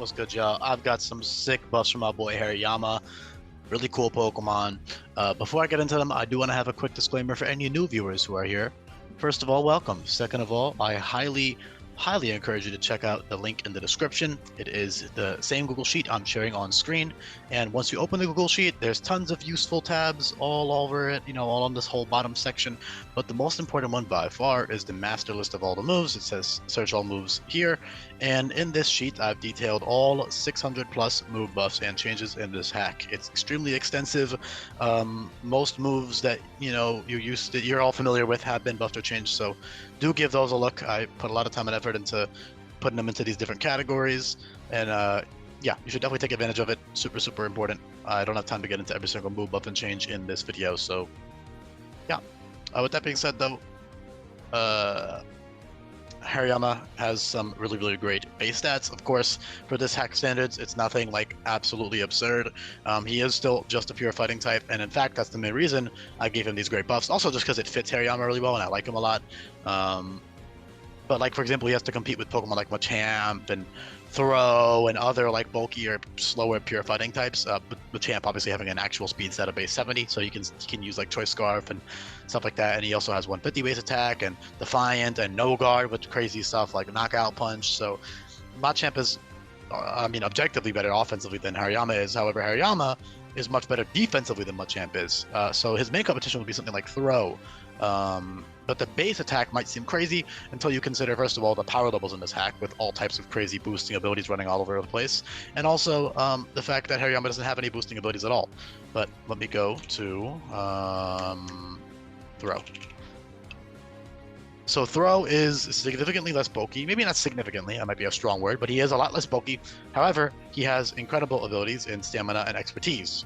What's good, y'all? I've got some sick buffs from my boy Hariyama. Really cool Pokemon. Before I get into them, I do want to have a quick disclaimer for any new viewers who are here. First of all, welcome. Second of all, I highly encourage you to check out the link in the description. It is the same Google Sheet I'm sharing on screen. And once you open the Google Sheet, there's tons of useful tabs all over it, all on this whole bottom section. But the most important one by far is the master list of all the moves. It says search all moves here. And in this sheet, I've detailed all 600 plus move buffs and changes in this hack. It's extremely extensive. Most moves that you're all familiar with have been buffed or changed, so do give those a look. I put a lot of time and effort into putting them into these different categories, and yeah, you should definitely take advantage of it. Super important. I don't have time to get into every single move buff and change in this video, so yeah. With that being said, though, Hariyama has some really great base stats. Of course, for this hack standards, it's nothing like absolutely absurd. He is still just a pure fighting type, and in fact, that's the main reason I gave him these great buffs. Also, just because it fits Hariyama really well, and I like him a lot. But like, for example, he has to compete with Pokemon like Machamp and Throw and other like bulkier, slower pure fighting types. Machamp obviously having an actual speed stat of base 70, so he can use like Choice Scarf and stuff like that. And he also has 150 base attack and Defiant and No Guard with crazy stuff like Knockout Punch. So Machamp is, objectively better offensively than Hariyama is. However, Hariyama is much better defensively than Machamp is. So his main competition would be something like Throw. But the base attack might seem crazy until you consider, first of all, the power levels in this hack with all types of crazy boosting abilities running all over the place, and also the fact that Hariyama doesn't have any boosting abilities at all. But let me go to Throw. So Throw is significantly less bulky. Maybe not significantly, that might be a strong word, but he is a lot less bulky. However, he has incredible abilities in Stamina and Expertise.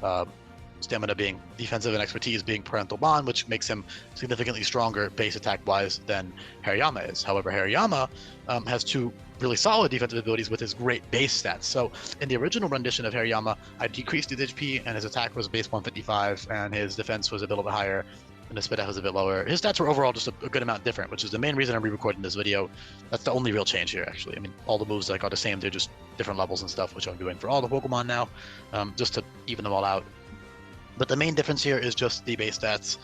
Stamina being defensive and Expertise being Parental Bond, which makes him significantly stronger base attack wise than Hariyama is. However, Hariyama has two really solid defensive abilities with his great base stats. So in the original rendition of Hariyama, I decreased his HP and his attack was base 155 and his defense was a little bit higher and his spit out was a bit lower. His stats were overall just a good amount different, which is the main reason I'm re-recording this video. That's the only real change here, actually. I mean, all the moves are the same. They're just different levels and stuff, which I'm doing for all the Pokemon now, just to even them all out. But the main difference here is just the base stats.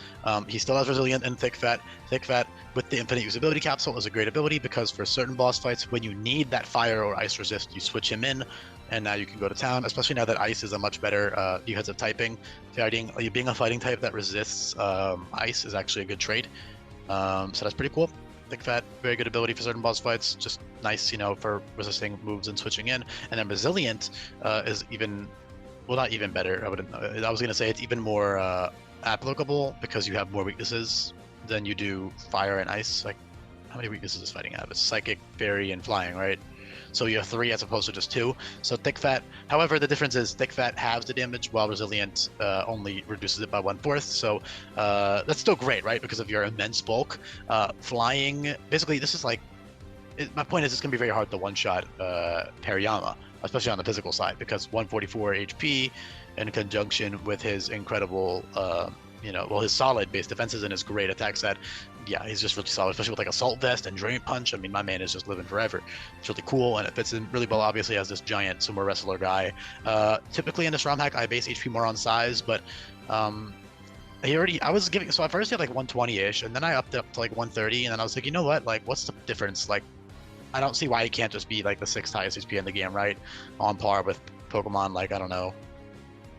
He still has Resilient and Thick Fat. Thick Fat with the Infinite Usability Capsule is a great ability because for certain boss fights, when you need that Fire or Ice resist, you switch him in, and now you can go to town, especially now that Ice is a much better defensive typing. Being a fighting type that resists Ice is actually a good trait. So that's pretty cool. Thick Fat, very good ability for certain boss fights, just nice, for resisting moves and switching in. And then Resilient is even... well, not even better. I was gonna say it's even more applicable because you have more weaknesses than you do Fire and Ice. Like, how many weaknesses does Fighting have? It's Psychic, Fairy, and Flying, right? So you have 3 as opposed to just 2. So Thick Fat. However, the difference is Thick Fat halves the damage while Resilient only reduces it by 1/4. So that's still great, right? Because of your immense bulk. Flying. Basically, this is like. My point is, it's gonna be very hard to one-shot Hariyama, especially on the physical side, because 144 HP in conjunction with his incredible, his solid base defenses and his great attack set. Yeah, he's just really solid, especially with like Assault Vest and Drain Punch. I mean, my man is just living forever. It's really cool, and it fits in really well, obviously, as this giant sumo wrestler guy. Typically in this ROM hack, I base HP more on size, but I was giving, so I first had like 120-ish, and then I upped it up to like 130, and then I was like, you know what, like, what's the difference? Like, I don't see why he can't just be like the 6th highest HP in the game, right? On par with Pokemon like, I don't know,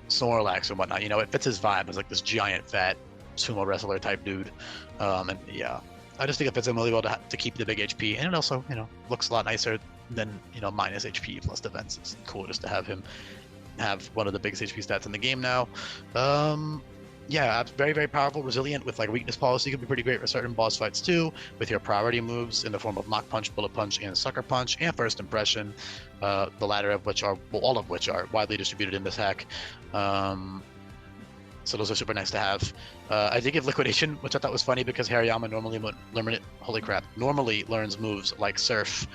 Snorlax and whatnot. It fits his vibe as like this giant, fat, sumo wrestler type dude. And yeah, I just think it fits him really well to keep the big HP. And it also, looks a lot nicer than, minus HP plus defense. It's cool just to have him have one of the biggest HP stats in the game now. Yeah, very powerful. Resilient with like weakness policy could be pretty great for certain boss fights too, with your priority moves in the form of Mach Punch, Bullet Punch, and Sucker Punch, and First Impression, the latter of which are, well, all of which are widely distributed in this hack. So those are super nice to have. I did give Liquidation, which I thought was funny because Hariyama normally learns moves like Surf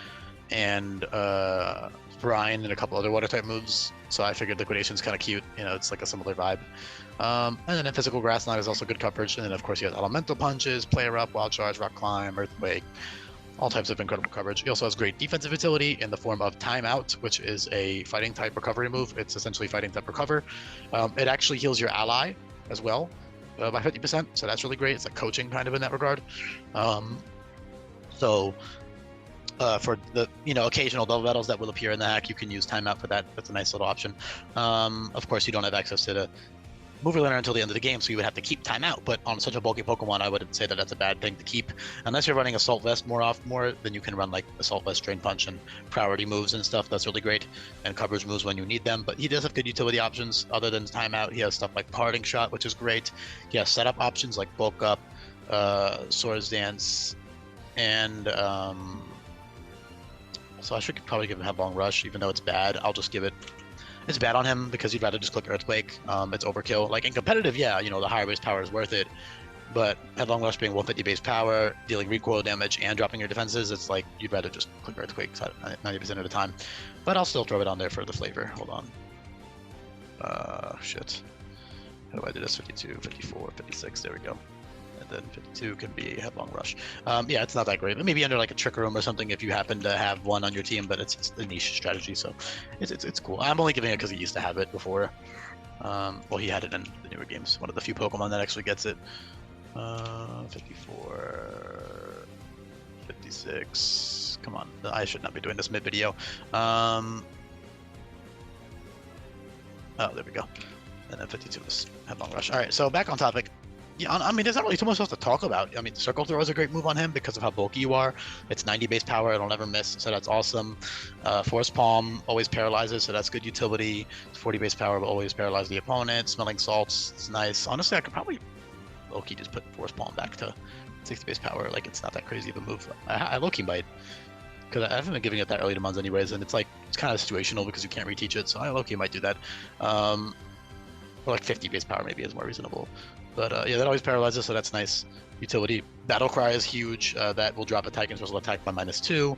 and Brine and a couple other water type moves. So I figured Liquidation's kind of cute. It's like a similar vibe. And then Physical Grass Knot is also good coverage. And then of course you have Elemental Punches, Player Up, Wild Charge, Rock Climb, Earthquake, all types of incredible coverage. He also has great defensive utility in the form of Timeout, which is a fighting type recovery move. It's essentially fighting type recover. It actually heals your ally as well by 50%, so that's really great. It's like coaching kind of in that regard. For the occasional double battles that will appear in the hack, you can use Timeout for that. That's a nice little option. Of course, you don't have access to the movie learner until the end of the game, so you would have to keep Timeout. But on such a bulky Pokemon, I wouldn't say that that's a bad thing to keep, unless you're running Assault Vest more. Then you can run like Assault Vest, Drain Punch, and priority moves and stuff. That's really great, and coverage moves when you need them. But he does have good utility options other than Timeout. He has stuff like Parting Shot, which is great. He has setup options like Bulk Up, Swords Dance, and so I should probably give him Headlong Rush, even though it's bad. I'll just give it. It's bad on him because you'd rather just click Earthquake. It's overkill. Like in competitive, yeah, the higher base power is worth it. But Headlong Rush being 150 base power, dealing recoil damage, and dropping your defenses, it's like you'd rather just click Earthquake 90% of the time. But I'll still throw it on there for the flavor. Hold on. Shit. How do I do this? 52, 54, 56. There we go. And then 52 can be Headlong Rush. Yeah, it's not that great. Maybe under like a Trick Room or something if you happen to have one on your team, but it's a niche strategy, so it's cool. I'm only giving it because he used to have it before. Well, he had it in the newer games. One of the few Pokemon that actually gets it. 54, 56. Come on, I should not be doing this mid-video. Oh, there we go. And then 52 is Headlong Rush. All right, so back on topic. Yeah, I mean, there's not really too much else to talk about. I mean, Circle Throw is a great move on him because of how bulky you are. It's 90 base power, it'll never miss, so that's awesome. Force Palm always paralyzes, so that's good utility. It's 40 base power, but always paralyze the opponent. Smelling Salts, it's nice. Honestly, I could probably low-key just put Force Palm back to 60 base power. Like, it's not that crazy of a move. I low-key might, because I haven't been giving it that early to Mons anyways, and it's like, it's kind of situational because you can't reteach it, so I low-key might do that. Or like 50 base power maybe is more reasonable. But yeah, that always paralyzes, so that's nice utility. Battle Cry is huge. That will drop attack and special attack by -2.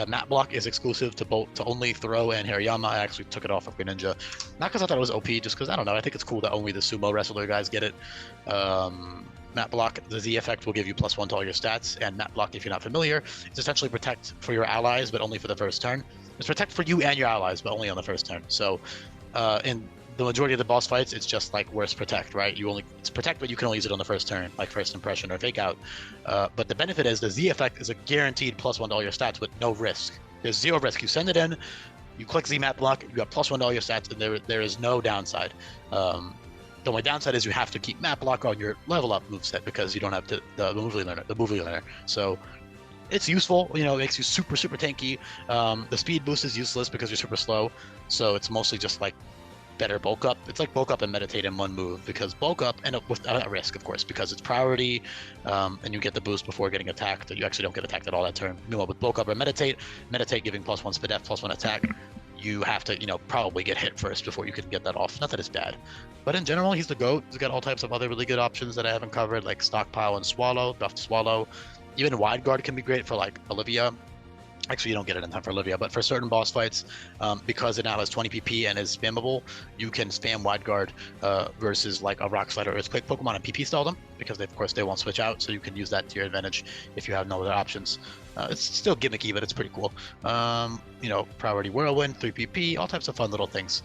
Map Block is exclusive to only Throw and Hariyama. I actually took it off of Greninja. Not because I thought it was OP, just because, I don't know, I think it's cool that only the sumo wrestler guys get it. Map Block, the Z effect will give you +1 to all your stats, and Map Block, if you're not familiar, is essentially protect for your allies, but only for the first turn. It's protect for you and your allies, but only on the first turn. So in the majority of the boss fights, it's just like worse protect, right? It's protect, but you can only use it on the first turn, like first impression or fake out. But the benefit is the Z effect is a guaranteed +1 to all your stats with no risk. There's 0 risk. You send it in, you click Z Map Block, you have +1 to all your stats, and there is no downside. The only downside is you have to keep Map Block on your level up moveset because you don't have the movie learner. So it's useful, it makes you super tanky. The speed boost is useless because you're super slow, so it's mostly just like better bulk up. It's like bulk up and meditate in one move, because bulk up and without risk, of course, because it's priority, and you get the boost before getting attacked. You actually don't get attacked at all that turn. Meanwhile, with bulk up or meditate giving +1 speed F, +1 attack, you have to probably get hit first before you can get that off. Not that it's bad, but in general, he's the GOAT. He's got all types of other really good options that I haven't covered, like Stockpile and Swallow, Buffed Swallow. Even Wide Guard can be great for like Olivia. Actually, you don't get it in time for Olivia, but for certain boss fights, because it now has 20 PP and is spammable, you can spam Wide Guard versus like a Rock Slide or Earthquake Pokemon and PP stall them, because of course they won't switch out, so you can use that to your advantage if you have no other options. It's still gimmicky, but it's pretty cool. Priority Whirlwind, 3 PP, all types of fun little things.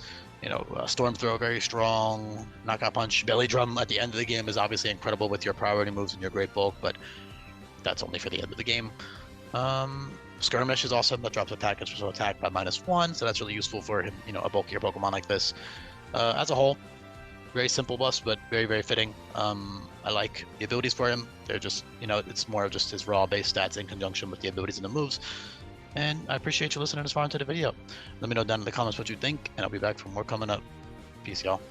Storm Throw, very strong. Knockout Punch, Belly Drum at the end of the game is obviously incredible with your priority moves and your Great Bulk, but that's only for the end of the game. Skirmish is awesome. That drops attack and special attack by -1, so that's really useful for him, a bulkier Pokemon like this. As a whole, very simple bust, but very fitting. I like the abilities for him. They're just, it's more of just his raw base stats in conjunction with the abilities and the moves. And I appreciate you listening this far into the video. Let me know down in the comments what you think, and I'll be back for more coming up. Peace, y'all.